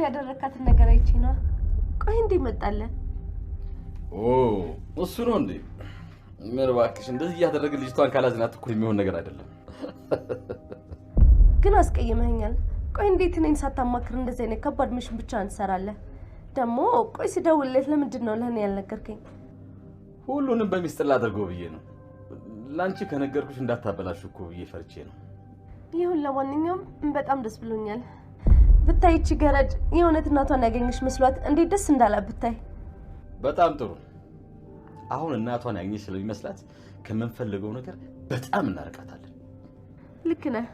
ያደረካትን ነገር አይቼ ነው። ቆይ እንዴ መጣለ? እሱ ነው እንዴ? ምን እባክሽ እንደዚህ ያደረገ ልጅቷን ካላዝናት እኮ የሚሆን ነገር አይደለም። ግን አስቀይመኛል። ቆይ እንዴት እኔን ሳታማክር እንደዚህ አይነት ከባድ ሚሽን ብቻ እንሰራለን? ደግሞ ቆይ ሲደውልለት ለምንድን ነው ለኔ ያልነገርከኝ? ሁሉንም በሚስጥር ላድርገው ብዬ ነው። ላንቺ ከነገርኩሽ እንዳታበላሽ እኮ ብዬ ፈርቼ ነው። ይሁን፣ ለማንኛውም በጣም ደስ ብሎኛል። ብታይ እቺ ገረድ የእውነት እናቷን ያገኘሽ መስሏት እንዴት ደስ እንዳላት ብታይ። በጣም ጥሩ። አሁን እናቷን ያገኘሽ ስለሚመስላት ከምንፈልገው ነገር በጣም እናርቃታለን። ልክ ነህ።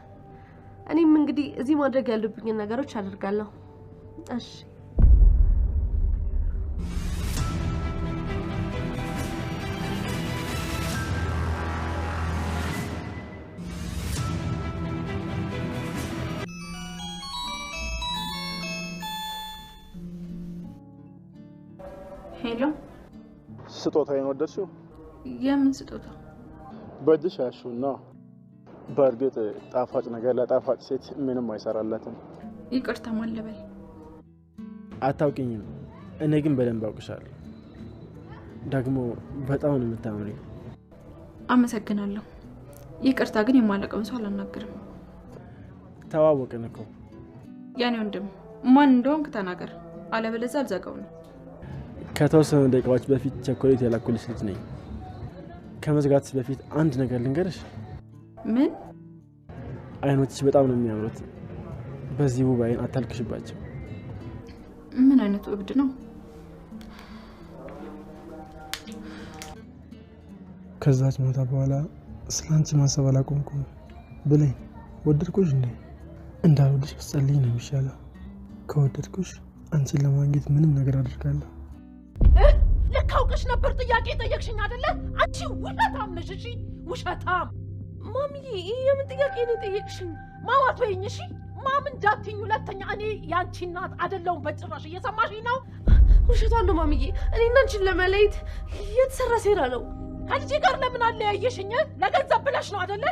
እኔም እንግዲህ እዚህ ማድረግ ያሉብኝ ነገሮች አደርጋለሁ። እሺ ሄሎ፣ ስጦታዬን ወደድሽው? የምን ስጦታ? በእጅሽ ያልሽውና። በእርግጥ ጣፋጭ ነገር ለጣፋጭ ሴት ምንም አይሰራላትም። ይቅርታ ማለበል። አታውቂኝም፣ እኔ ግን በደንብ አውቅሻለሁ። ደግሞ በጣም ነው የምታምሪው። አመሰግናለሁ። ይቅርታ ግን የማለቀውን ሰው አላናግርም። ተዋወቅን እኮ። ያኔ ወንድም ማን እንደሆንክ ተናገር፣ አለበለዚያ አልዘጋው ነው። ከተወሰኑ ደቂቃዎች በፊት ቸኮሌት ያላኩልሽ ልጅ ነኝ። ከመዝጋትሽ በፊት አንድ ነገር ልንገርሽ። ምን? አይኖችሽ በጣም ነው የሚያምሩት። በዚህ ውብ አይን አታልቅሽባቸው። ምን አይነቱ እብድ ነው? ከዛች ማታ በኋላ ስላንቺ ማሰብ አላቆምኩም። ብለኝ ወደድኩሽ እንዴ? እንዳልወድሽ ብትጸልይ ነው የሚሻለው። ከወደድኩሽ አንቺን ለማግኘት ምንም ነገር አደርጋለሁ። ልካውቅሽ ነበር ጥያቄ ጠየቅሽኝ አይደለ? አንቺ ውሸታም ነሽ። እሺ ውሸታም። ማሚዬ የምን ጥያቄ ነው ጠየቅሽኝ? ማዋት ወይኝ። እሺ ማም እንዳትኝ ሁለተኛ። እኔ ያንቺ እናት አይደለሁም በጭራሽ። እየሰማሽኝ ነው? ውሸቷን ነው ማሚዬ። እኔና አንቺን ለመለየት የተሰራ ሴራ ነው። ከልጄ ጋር ለምን አለያየሽኝ? ለገንዘብ ብለሽ ነው አይደለ?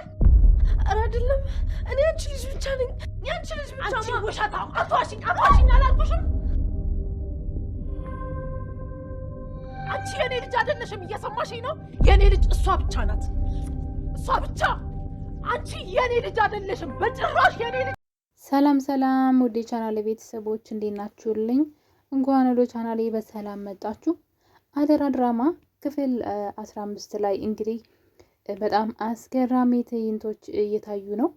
ኧረ አይደለም። እኔ አንቺ ልጅ ብቻ ነኝ። ያንቺ ልጅ ብቻ። አንቺ ውሸታም። አትዋሽኝ አላልኩሽም? አንቺ የኔ ልጅ አይደለሽም። እየሰማሽኝ ነው? የኔ ልጅ እሷ ብቻ ናት፣ እሷ ብቻ። አንቺ የኔ ልጅ አይደለሽም በጭራሽ የኔ ልጅ። ሰላም ሰላም፣ ወደ ቻናሌ ቤተሰቦች እንዴት ናችሁልኝ? እንኳን ወደ ቻናሌ በሰላም መጣችሁ። አደራ ድራማ ክፍል 15 ላይ እንግዲህ በጣም አስገራሚ ትዕይንቶች እየታዩ ነው።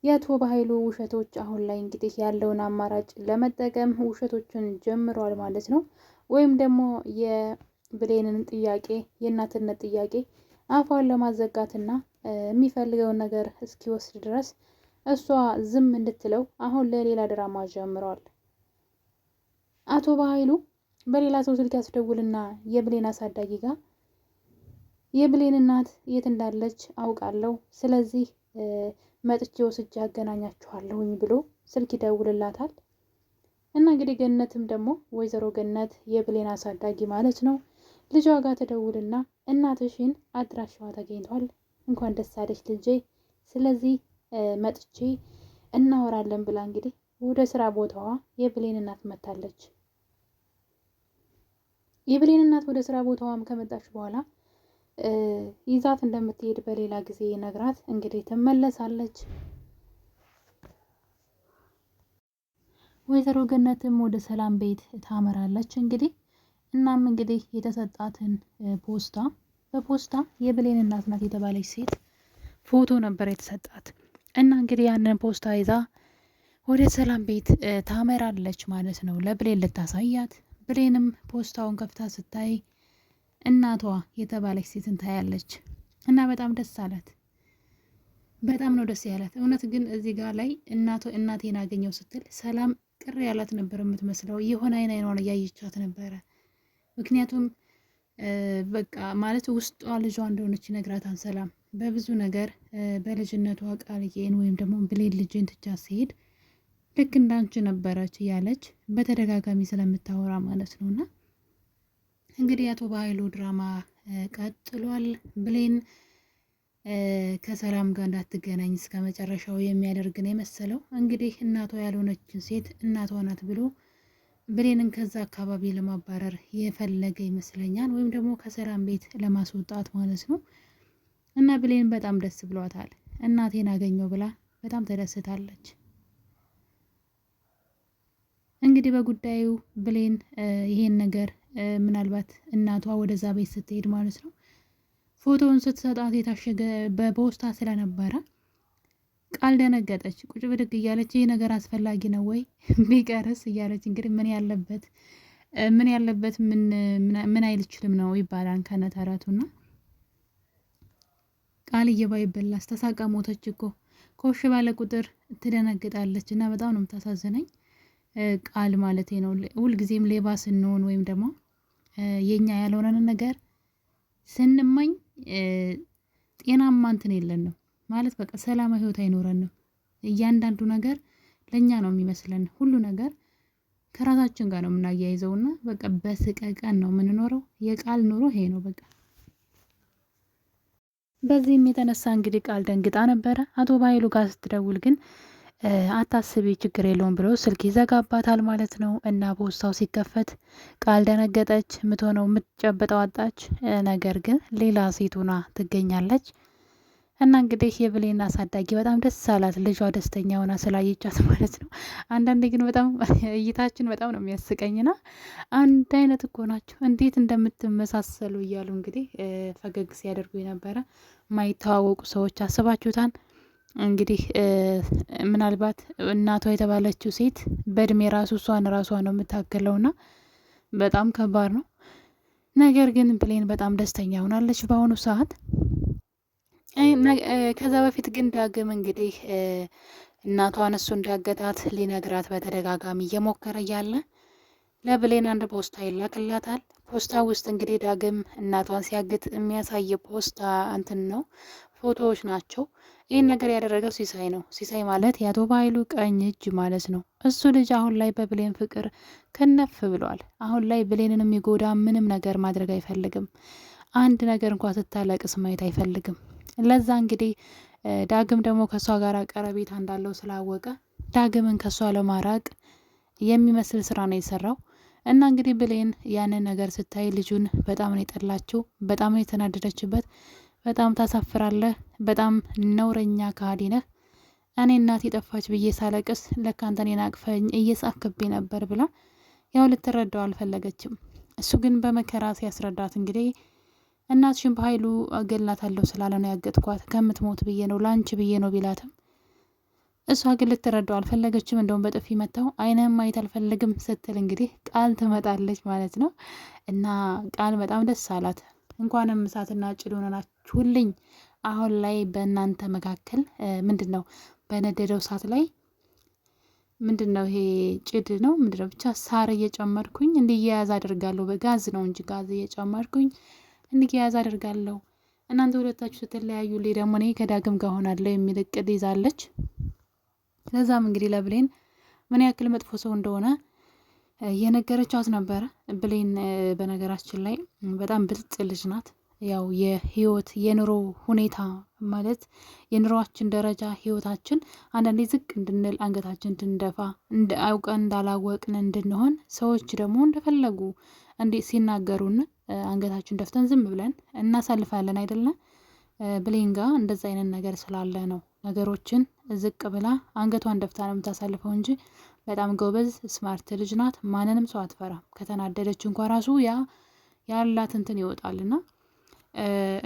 የአቶ በኃይሉ ውሸቶች አሁን ላይ እንግዲህ ያለውን አማራጭ ለመጠቀም ውሸቶችን ጀምረዋል ማለት ነው። ወይም ደግሞ የብሌንን ጥያቄ የእናትነት ጥያቄ አፏን ለማዘጋትና የሚፈልገውን ነገር እስኪወስድ ድረስ እሷ ዝም እንድትለው አሁን ለሌላ ድራማ ጀምረዋል። አቶ በኃይሉ በሌላ ሰው ስልክ ያስደውልና የብሌን አሳዳጊ ጋር የብሌን እናት የት እንዳለች አውቃለሁ፣ ስለዚህ መጥቼ ወስጄ አገናኛችኋለሁኝ ብሎ ስልክ ይደውልላታል። እና እንግዲህ ገነትም ደግሞ ወይዘሮ ገነት የብሌን አሳዳጊ ማለት ነው ልጇ ጋር ተደውልና እናትሽን አድራሻዋ ተገኝቷል፣ እንኳን ደስ አለሽ ልጄ፣ ስለዚህ መጥቼ እናወራለን ብላ እንግዲህ ወደ ስራ ቦታዋ የብሌን እናት መታለች። የብሌን እናት ወደ ስራ ቦታዋም ከመጣች በኋላ ይዛት እንደምትሄድ በሌላ ጊዜ ነግራት እንግዲህ ትመለሳለች። ወይዘሮ ገነትም ወደ ሰላም ቤት ታመራለች። እንግዲህ እናም እንግዲህ የተሰጣትን በፖስታ የብሌን እናት ናት የተባለች ሴት ፎቶ ነበር የተሰጣት እና እንግዲህ ያንን ፖስታ ይዛ ወደ ሰላም ቤት ታመራለች ማለት ነው፣ ለብሌን ልታሳያት። ብሌንም ፖስታውን ከፍታ ስታይ እናቷ የተባለች ሴትን ታያለች እና በጣም ደስ አላት። በጣም ነው ደስ ያላት እውነት። ግን እዚህ ጋር ላይ እናቴን አገኘው ስትል ሰላም ቅር ያላት ነበር የምትመስለው። የሆነ አይኗን እያየቻት ነበረ። ምክንያቱም በቃ ማለት ውስጧ ልጇ እንደሆነች ይነግራታል ሰላም በብዙ ነገር። በልጅነቷ ቃልዬን ወይም ደግሞ ብሌን ልጅን ትቻ ሲሄድ ልክ እንዳንቺ ነበረች እያለች በተደጋጋሚ ስለምታወራ ማለት ነውና እንግዲህ አቶ በኃይሉ ድራማ ቀጥሏል። ብሌን ከሰላም ጋር እንዳትገናኝ እስከ መጨረሻው የሚያደርግ ነው የመሰለው። እንግዲህ እናቷ ያልሆነችን ሴት እናቷ ናት ብሎ ብሌንን ከዛ አካባቢ ለማባረር የፈለገ ይመስለኛል፣ ወይም ደግሞ ከሰላም ቤት ለማስወጣት ማለት ነው። እና ብሌን በጣም ደስ ብሏታል። እናቴን አገኘው ብላ በጣም ተደስታለች። እንግዲህ በጉዳዩ ብሌን ይሄን ነገር ምናልባት እናቷ ወደዛ ቤት ስትሄድ ማለት ነው ፎቶውን ስትሰጣት የታሸገ በፖስታ ስለነበረ ቃል ደነገጠች። ቁጭ ብድግ እያለች ይህ ነገር አስፈላጊ ነው ወይ ቢቀርስ እያለች እንግዲህ ምን ያለበት ምን አይልችልም ነው ይባላል ከነተረቱና ቃል እየባይበላስ ተሳቃ ሞተች እኮ ኮሽ ባለ ቁጥር ትደነግጣለች። እና በጣም ነው የምታሳዝነኝ ቃል ማለት ነው። ሁልጊዜም ሌባ ስንሆን ወይም ደግሞ የኛ ያልሆነን ነገር ስንመኝ ጤናማ እንትን የለንም ማለት በቃ ሰላማዊ ህይወት አይኖረንም። እያንዳንዱ ነገር ለኛ ነው የሚመስለን። ሁሉ ነገር ከራሳችን ጋር ነው የምናያይዘውና በቃ በስቀቀን ነው የምንኖረው። የቃል ኑሮ ይሄ ነው በቃ። በዚህም የተነሳ እንግዲህ ቃል ደንግጣ ነበረ። አቶ ባይሉ ጋር ስትደውል ግን አታስቢ ችግር የለውም ብሎ ስልክ ይዘጋባታል ማለት ነው። እና ፖስታው ሲከፈት ቃል ደነገጠች። የምትሆነው የምትጨብጠው አጣች። ነገር ግን ሌላ ሴት ሆና ትገኛለች። እና እንግዲህ የብሌን አሳዳጊ በጣም ደስ አላት፣ ልጇ ደስተኛ ሆና ስላየቻት ማለት ነው። አንዳንዴ ግን በጣም እይታችን በጣም ነው የሚያስቀኝና አንድ አይነት እኮ ናቸው እንዴት እንደምትመሳሰሉ እያሉ እንግዲህ ፈገግ ሲያደርጉ የነበረ ማይተዋወቁ ሰዎች አስባችሁታን? እንግዲህ ምናልባት እናቷ የተባለችው ሴት በእድሜ ራሱ እሷን ነው የምታገለውና በጣም ከባድ ነው። ነገር ግን ብሌን በጣም ደስተኛ ሆናለች በአሁኑ ሰዓት። ከዛ በፊት ግን ዳግም እንግዲህ እናቷን እሱ እንዳገታት ሊነግራት በተደጋጋሚ እየሞከረ እያለ ለብሌን አንድ ፖስታ ይላክላታል። ፖስታ ውስጥ እንግዲህ ዳግም እናቷን ሲያግት የሚያሳይ ፖስታ እንትን ነው፣ ፎቶዎች ናቸው። ይህን ነገር ያደረገው ሲሳይ ነው። ሲሳይ ማለት የአቶ ባይሉ ቀኝ እጅ ማለት ነው። እሱ ልጅ አሁን ላይ በብሌን ፍቅር ከነፍ ብሏል። አሁን ላይ ብሌንን የሚጎዳ ምንም ነገር ማድረግ አይፈልግም። አንድ ነገር እንኳ ስታለቅስ ማየት አይፈልግም። ለዛ እንግዲህ ዳግም ደግሞ ከሷ ጋር ቀረቤታ እንዳለው ስላወቀ ዳግምን ከሷ ለማራቅ የሚመስል ስራ ነው የሰራው። እና እንግዲህ ብሌን ያንን ነገር ስታይ ልጁን በጣም ነው የጠላችው፣ በጣም ነው የተናደደችበት። በጣም ታሳፍራለህ፣ በጣም ነውረኛ ከሃዲ ነህ፣ እኔ እናቴ ጠፋች ብዬ ሳለቅስ ለካ አንተ እኔን አቅፈኝ እየሳክብኝ ነበር ብላ ያው ልትረዳው አልፈለገችም። እሱ ግን በመከራ ሲያስረዳት እንግዲህ እናትሽን በኃይሉ እገላታለሁ ስላለ ነው ያገጥኳት፣ ከምትሞት ብዬ ነው ላንቺ ብዬ ነው ቢላትም እሷ ግን ልትረዳው አልፈለገችም። እንደውም በጥፊ መታው። አይንህም ማየት አልፈልግም ስትል እንግዲህ ቃል ትመጣለች ማለት ነው። እና ቃል በጣም ደስ አላት። እንኳንም እሳትና ጭድ ሆናችሁልኝ። አሁን ላይ በእናንተ መካከል ምንድነው በነደደው እሳት ላይ ምንድነው ይሄ ጭድ ነው ምንድነው ብቻ ሳር እየጨመርኩኝ እንዲያያዝ አደርጋለሁ። በጋዝ ነው እንጂ ጋዝ እየጨመርኩኝ እንዲያያዝ አደርጋለሁ። እናንተ ሁለታችሁ ስትለያዩ ላይ ደግሞ እኔ ከዳግም ጋር ሆናለሁ የሚል እቅድ ይዛለች። ለዛም እንግዲህ ለብሌን ምን ያክል መጥፎ ሰው እንደሆነ የነገረቻት ነበረ። ብሌን በነገራችን ላይ በጣም ብልጥ ልጅ ናት። ያው የህይወት የኑሮ ሁኔታ ማለት የኑሯችን ደረጃ ህይወታችን አንዳንዴ ዝቅ እንድንል አንገታችን እንድንደፋ አውቀን እንዳላወቅን እንድንሆን ሰዎች ደግሞ እንደፈለጉ እንዴት ሲናገሩን አንገታችን ደፍተን ዝም ብለን እናሳልፋለን አይደለም። ብሌን ጋር እንደዛ አይነት ነገር ስላለ ነው ነገሮችን ዝቅ ብላ አንገቷን ደፍታ ነው የምታሳልፈው እንጂ በጣም ጎበዝ ስማርት ልጅ ናት። ማንንም ሰው አትፈራም። ከተናደደች እንኳን ራሱ ያላት እንትን ይወጣልና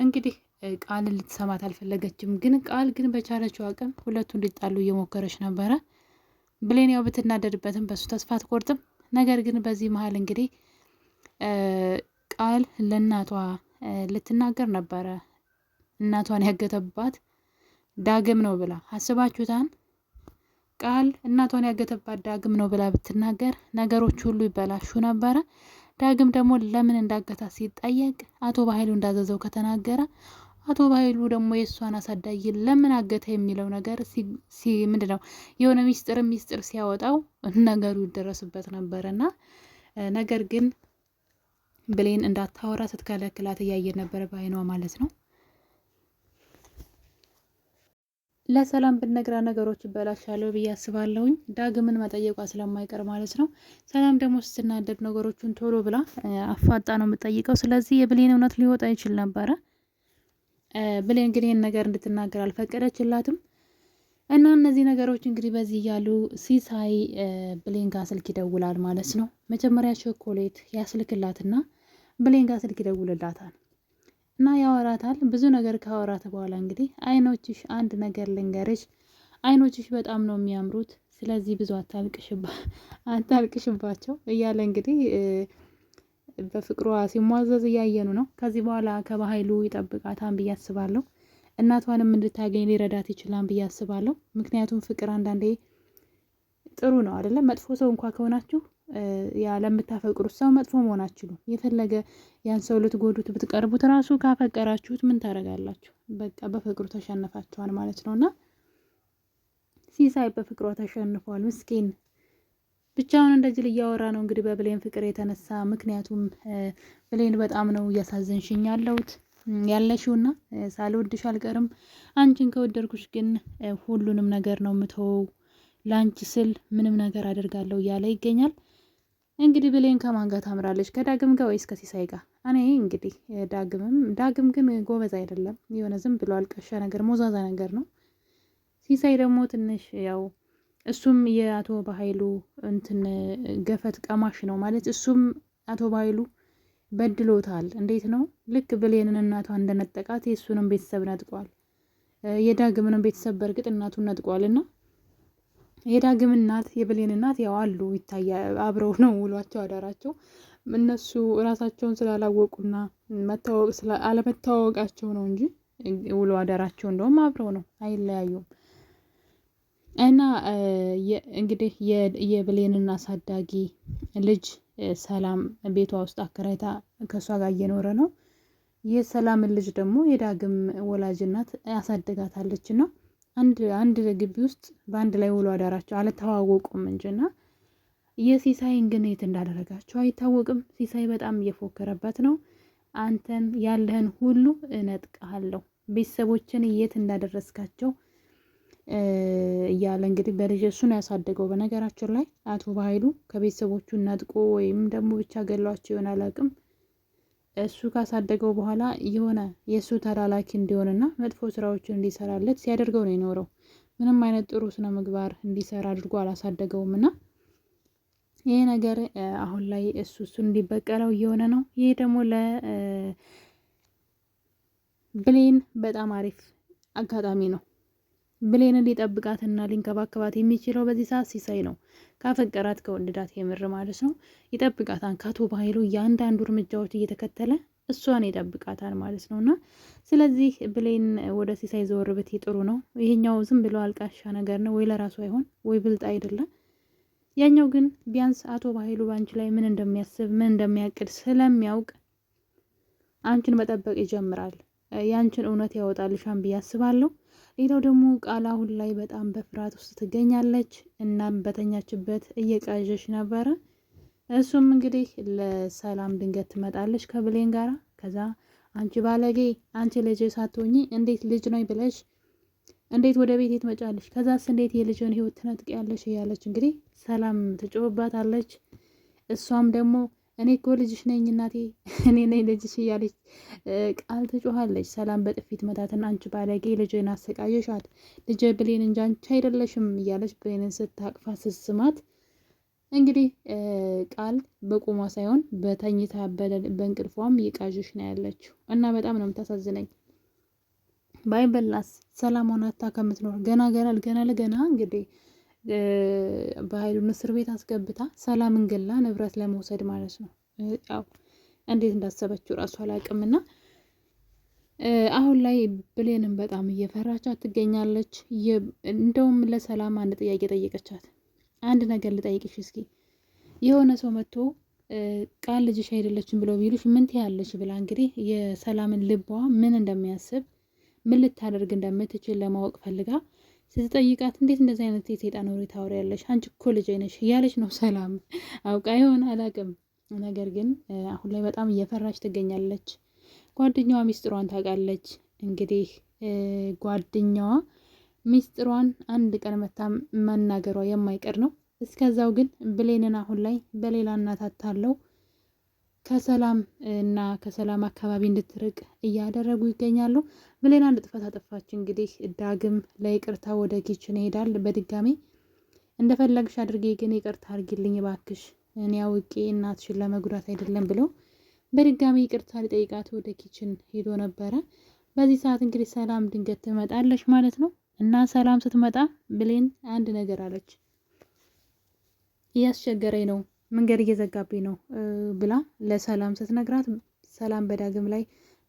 እንግዲህ ቃል ልትሰማት አልፈለገችም። ግን ቃል ግን በቻለችው አቅም ሁለቱ እንዲጣሉ እየሞከረች ነበረ። ብሌን ያው ብትናደድበትም በሱ ተስፋ አትቆርጥም። ነገር ግን በዚህ መሀል እንግዲህ ቃል ለእናቷ ልትናገር ነበረ። እናቷን ያገተባት ዳግም ነው ብላ አስባችሁታን? ቃል እናቷን ያገተባት ዳግም ነው ብላ ብትናገር ነገሮች ሁሉ ይበላሹ ነበረ። ዳግም ደግሞ ለምን እንዳገታት ሲጠየቅ አቶ ባይሉ እንዳዘዘው ከተናገረ አቶ ባይሉ ደግሞ የእሷን አሳዳጊ ለምን አገተ የሚለው ነገር ምንድነው የሆነ ሚስጥር ሲያወጣው ነገሩ ይደረስበት ነበረና ነገር ግን ብሌን እንዳታወራ ስትከለክላት እያየን ነበረ በአይኗ ማለት ነው። ለሰላም ብነግራ ነገሮች ይበላሻሉ ብዬ አስባለሁኝ። ዳግምን መጠየቋ ስለማይቀር ማለት ነው። ሰላም ደግሞ ስትናደድ ነገሮቹን ቶሎ ብላ አፋጣ ነው የምጠይቀው። ስለዚህ የብሌን እውነት ሊወጣ ይችል ነበረ። ብሌን ግን ይህን ነገር እንድትናገር አልፈቀደችላትም። እና እነዚህ ነገሮች እንግዲህ በዚህ እያሉ ሲሳይ ብሌን ጋር ስልክ ይደውላል ማለት ነው። መጀመሪያ ቾኮሌት ያስልክላትና ብሌን ጋር ስልክ ይደውልላታል እና ያወራታል። ብዙ ነገር ካወራት በኋላ እንግዲህ አይኖችሽ፣ አንድ ነገር ልንገርሽ፣ አይኖችሽ በጣም ነው የሚያምሩት፣ ስለዚህ ብዙ አታልቅሽባቸው እያለ እንግዲህ በፍቅሯ ሲሟዘዝ እያየኑ ነው። ከዚህ በኋላ ከባህሉ ይጠብቃታን ብዬ አስባለሁ። እናቷንም እንድታገኝ ሊረዳት ይችላል ብዬ አስባለሁ። ምክንያቱም ፍቅር አንዳንዴ ጥሩ ነው አይደለም። መጥፎ ሰው እንኳ ከሆናችሁ ያ ለምታፈቅሩት ሰው መጥፎ መሆን አትችሉም። የፈለገ ያን ሰው ልትጎዱት ብትቀርቡት ራሱ ካፈቀራችሁት ምን ታደርጋላችሁ? በቃ በፍቅሩ ተሸንፋችኋል ማለት ነውና ሲሳይ በፍቅሯ ተሸንፏል። ምስኪን ብቻውን እንደዚህ እያወራ ነው እንግዲህ በብሌን ፍቅር የተነሳ። ምክንያቱም ብሌን በጣም ነው እያሳዘንሽኝ ያለሽውና ሳልወድሽ አልቀርም፣ አንቺን ከወደድኩሽ ግን ሁሉንም ነገር ነው የምተወው፣ ለአንቺ ስል ምንም ነገር አደርጋለሁ እያለ ይገኛል። እንግዲህ ብሌን ከማን ጋር ታምራለች? ከዳግም ጋር ወይስ ከሲሳይ ጋር? እኔ እንግዲህ ዳግም ግን ጎበዝ አይደለም፣ የሆነ ዝም ብሎ አልቀሻ ነገር ሞዛዛ ነገር ነው። ሲሳይ ደግሞ ትንሽ ያው እሱም የአቶ በኃይሉ እንትን ገፈት ቀማሽ ነው ማለት። እሱም አቶ በኃይሉ በድሎታል። እንዴት ነው? ልክ ብሌንን እናቷን እንደነጠቃት የእሱንም ቤተሰብ ነጥቋል። የዳግምንም ቤተሰብ በእርግጥ እናቱን ነጥቋልና የዳግም እናት የብሌን እናት ያው አሉ ይታያል። አብረው ነው ውሏቸው አዳራቸው። እነሱ እራሳቸውን ስላላወቁና አለመታወቃቸው ነው እንጂ ውሎ አዳራቸው እንደውም አብረው ነው፣ አይለያዩም። እና እንግዲህ የብሌንን አሳዳጊ ልጅ ሰላም ቤቷ ውስጥ አከራይታ ከእሷ ጋር እየኖረ ነው። የሰላምን ልጅ ደግሞ የዳግም ወላጅ እናት ያሳድጋታለች እና አንድ ግቢ ውስጥ በአንድ ላይ ውሎ አዳራቸው አልተዋወቁም እንጂና የሲሳይን ግን የት እንዳደረጋቸው አይታወቅም። ሲሳይ በጣም እየፎከረበት ነው። አንተን ያለህን ሁሉ እነጥቅሃለሁ፣ ቤተሰቦችን የት እንዳደረስካቸው እያለ እንግዲህ በልጅ እሱን ያሳደገው። በነገራችን ላይ አቶ በኃይሉ ከቤተሰቦቹ ነጥቆ ወይም ደግሞ ብቻ ገሏቸው ይሆን አላውቅም። እሱ ካሳደገው በኋላ የሆነ የእሱ ተላላኪ እንዲሆንና መጥፎ ስራዎችን እንዲሰራለት ሲያደርገው ነው የኖረው። ምንም አይነት ጥሩ ስነ ምግባር እንዲሰራ አድርጎ አላሳደገውም እና ይሄ ነገር አሁን ላይ እሱን እንዲበቀለው እየሆነ ነው። ይሄ ደግሞ ለብሌን በጣም አሪፍ አጋጣሚ ነው። ብሌንን ሊጠብቃትና ሊንከባከባት የሚችለው በዚህ ሰዓት ሲሳይ ነው። ካፈቀራት ከወደዳት የምር ማለት ነው ይጠብቃታል። ከአቶ በኃይሉ እያንዳንዱ እርምጃዎች እየተከተለ እሷን ይጠብቃታል ማለት ነው። እና ስለዚህ ብሌን ወደ ሲሳይ ዘወር ብትይ ጥሩ ነው። ይሄኛው ዝም ብሎ አልቃሻ ነገር ነው፣ ወይ ለራሱ አይሆን ወይ ብልጥ አይደለም። ያኛው ግን ቢያንስ አቶ በኃይሉ በአንቺ ላይ ምን እንደሚያስብ ምን እንደሚያቅድ ስለሚያውቅ አንቺን መጠበቅ ይጀምራል። ያንቺን እውነት ያወጣልሻን ብዬ አስባለሁ። ሌላው ደግሞ ቃል አሁን ላይ በጣም በፍርሃት ውስጥ ትገኛለች። እናም በተኛችበት እየቃዠች ነበረ። እሱም እንግዲህ ለሰላም ድንገት ትመጣለች ከብሌን ጋራ። ከዛ አንቺ ባለጌ፣ አንቺ ልጅ ሳትሆኚ እንዴት ልጅ ነው ብለሽ እንዴት ወደ ቤት ትመጫለሽ? ከዛስ እንዴት የልጅን ህይወት ትነጥቂያለሽ? እያለች እንግዲህ ሰላም ትጮህባታለች። እሷም ደግሞ እኔ እኮ ልጅሽ ነኝ እናቴ፣ እኔ ነኝ ልጅሽ እያለች ቃል ትጮሃለች። ሰላም በጥፊት መታትና አንቺ ባለጌ ልጅን አሰቃየሻት፣ ልጅ ብሌን እንጂ አንቺ አይደለሽም እያለች ብሌንን ስታቅፋ ስስማት እንግዲህ ቃል በቁሟ ሳይሆን በተኝታ በእንቅልፏም እየቃዠች ነው ያለችው እና በጣም ነው የምታሳዝነኝ። ባይበላስ ሰላም ሆናታ ከምትኖር ገና ለገና እንግዲህ በኃይሉን እስር ቤት አስገብታ ሰላምን ገላ ንብረት ለመውሰድ ማለት ነው። ያው እንዴት እንዳሰበችው እራሱ አላውቅምና አሁን ላይ ብሌንን በጣም እየፈራቻት ትገኛለች። እንደውም ለሰላም አንድ ጥያቄ ጠየቀቻት። አንድ ነገር ልጠይቅሽ እስኪ፣ የሆነ ሰው መጥቶ ቃል ልጅሽ አይደለችም ብለው ቢሉሽ ምን ትያለሽ ብላ እንግዲህ የሰላምን ልቧ ምን እንደሚያስብ ምን ልታደርግ እንደምትችል ለማወቅ ፈልጋ ስትጠይቃት እንዴት እንደዚህ አይነት የሰይጣን ወሬ ታወሪያለሽ? አንቺ እኮ ልጅ ነሽ እያለች ነው። ሰላም አውቃ ይሆን አላውቅም፣ ነገር ግን አሁን ላይ በጣም እየፈራች ትገኛለች። ጓደኛዋ ሚስጥሯን ታውቃለች። እንግዲህ ጓደኛዋ ሚስጥሯን አንድ ቀን መታ መናገሯ የማይቀር ነው። እስከዛው ግን ብሌንን አሁን ላይ በሌላ እናት አታለው ከሰላም እና ከሰላም አካባቢ እንድትርቅ እያደረጉ ይገኛሉ። ብሌን አንድ ጥፋት አጠፋች። እንግዲህ ዳግም ለይቅርታ ወደ ኪችን ይሄዳል። በድጋሚ እንደፈለግሽ አድርጌ ግን ይቅርታ አድርጊልኝ ባክሽ፣ እኔ አውቄ እናትሽን ለመጉዳት አይደለም ብለው በድጋሚ ይቅርታ ሊጠይቃት ወደ ኪችን ሄዶ ነበረ። በዚህ ሰዓት እንግዲህ ሰላም ድንገት ትመጣለች ማለት ነው። እና ሰላም ስትመጣ ብሌን አንድ ነገር አለች። እያስቸገረኝ ነው፣ መንገድ እየዘጋብኝ ነው ብላ ለሰላም ስትነግራት ሰላም በዳግም ላይ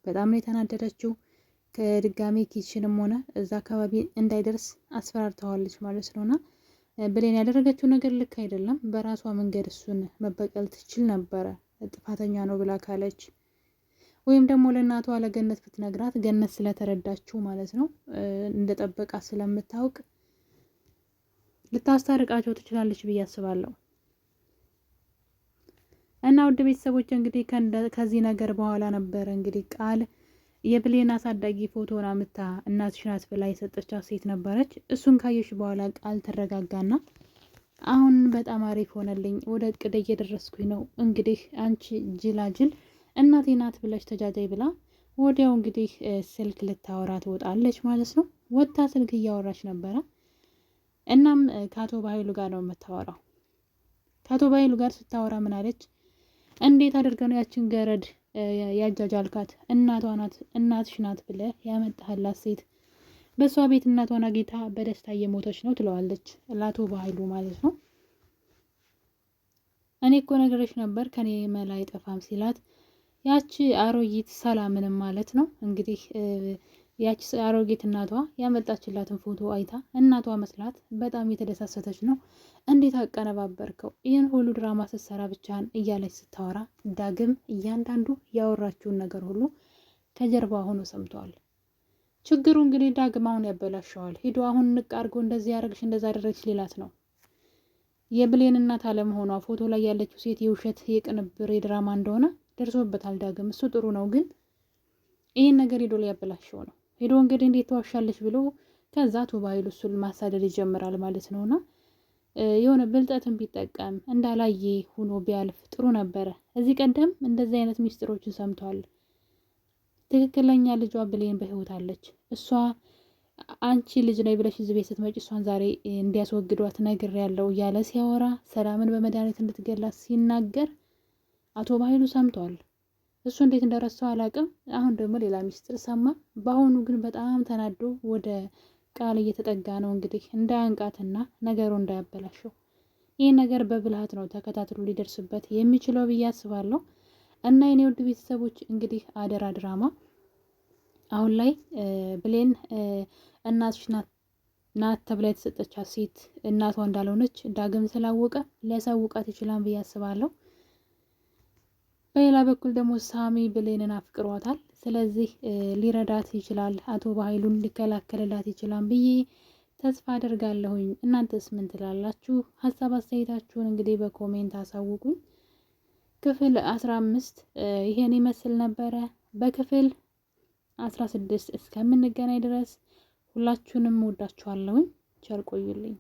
በጣም ነው የተናደደችው። ከድጋሚ ኪችንም ሆነ እዛ አካባቢ እንዳይደርስ አስፈራርተዋለች ማለት ነውና ብሌን ያደረገችው ነገር ልክ አይደለም። በራሷ መንገድ እሱን መበቀል ትችል ነበረ፣ ጥፋተኛ ነው ብላ ካለች ወይም ደግሞ ለእናቷ ለገነት ብትነግራት ገነት ስለተረዳችው ማለት ነው እንደጠበቃ ስለምታውቅ ልታስታርቃቸው ትችላለች ብዬ አስባለሁ። እና ውድ ቤተሰቦች እንግዲህ ከዚህ ነገር በኋላ ነበረ እንግዲህ ቃል የብሌን አሳዳጊ ፎቶን አምታ እናትሽ ናት ብላ የሰጠቻት ሴት ነበረች። እሱን ካየሽ በኋላ ቃል ተረጋጋና አሁን በጣም አሪፍ ሆነልኝ፣ ወደ እቅድ እየደረስኩኝ ነው። እንግዲህ አንቺ ጅላጅል እናቴ ናት ብለሽ ተጃጃይ ብላ ወዲያው እንግዲህ ስልክ ልታወራ ትወጣለች ማለት ነው። ወጥታ ስልክ እያወራች ነበረ። እናም ከአቶ ባይሉ ጋር ነው የምታወራው። ከአቶ ባይሉ ጋር ስታወራ ምን አለች? እንዴት አድርገው ነው ያችን ገረድ ያጃጃልካት? እናትሽ ናት ብለህ ያመጣህላት ሴት በሷ ቤት እናቷን አግኝታ በደስታ እየሞተች ነው ትለዋለች ለአቶ ባይሉ ማለት ነው። እኔ እኮ ነገረሽ ነበር ከኔ መላ አይጠፋም ሲላት ያቺ አሮጊት ሰላምንም ማለት ነው እንግዲህ ያቺ አሮጊት እናቷ ያመጣችላትን ፎቶ አይታ እናቷ መስላት በጣም የተደሳሰተች ነው። እንዴት አቀነባበርከው ይህን ሁሉ ድራማ ስትሰራ ብቻህን እያለች ስታወራ ዳግም እያንዳንዱ ያወራችውን ነገር ሁሉ ከጀርባ ሆኖ ሰምተዋል። ችግሩ እንግዲህ ዳግም አሁን ያበላሸዋል። ሂዶ አሁን ንቅ አድርጎ እንደዚህ ያደረግሽ እንደዛ አደረግሽ ሌላት ነው። የብሌን እናት አለመሆኗ ፎቶ ላይ ያለችው ሴት የውሸት የቅንብር የድራማ እንደሆነ ደርሶበታል ዳግም። እሱ ጥሩ ነው ግን ይህን ነገር ሄዶ ሊያበላሸው ነው። ሄዶ እንግዲህ እንዴት ተዋሻለች ብሎ ከዛ አቶ ባይሉ እሱን ማሳደድ ይጀምራል ማለት ነውና የሆነ ብልጠትን ቢጠቀም እንዳላየ ሆኖ ቢያልፍ ጥሩ ነበረ። እዚህ ቀደም እንደዚህ አይነት ሚስጥሮችን ሰምተዋል። ትክክለኛ ልጇ ብሌን በህይወት አለች። እሷ አንቺ ልጅ ነይ ብለሽ እዚህ ቤት ስትመጪ እሷን ዛሬ እንዲያስወግዷት ነግሬያለሁ እያለ ሲያወራ ሰላምን በመድኃኒት እንድትገላት ሲናገር አቶ ባይሉ ሰምተዋል። እሱ እንዴት እንደረሳው አላውቅም። አሁን ደግሞ ሌላ ሚስጥር ሰማ። በአሁኑ ግን በጣም ተናዶ ወደ ቃል እየተጠጋ ነው እንግዲህ እንዳያንቃትና ነገሩ እንዳያበላሸው። ይህ ነገር በብልሃት ነው ተከታትሎ ሊደርስበት የሚችለው ብዬ አስባለሁ። እና የኔ ውድ ቤተሰቦች እንግዲህ አደራ ድራማ አሁን ላይ ብሌን እናትሽ ናት ተብላ የተሰጠቻት ሴት እናቷ እንዳልሆነች ዳግም ስላወቀ ሊያሳውቃት ይችላል ብዬ አስባለሁ። በሌላ በኩል ደግሞ ሳሚ ብሌንን አፍቅሯታል። ስለዚህ ሊረዳት ይችላል፣ አቶ ባይሉን ሊከላከልላት ይችላል ብዬ ተስፋ አደርጋለሁኝ። እናንተስ ምን ትላላችሁ? ሀሳብ አስተያየታችሁን እንግዲህ በኮሜንት አሳውቁኝ። ክፍል 15 ይሄን ይመስል ነበረ። በክፍል 16 እስከምንገናኝ ድረስ ሁላችሁንም ወዳችኋለሁኝ። ቸር ቆዩልኝ።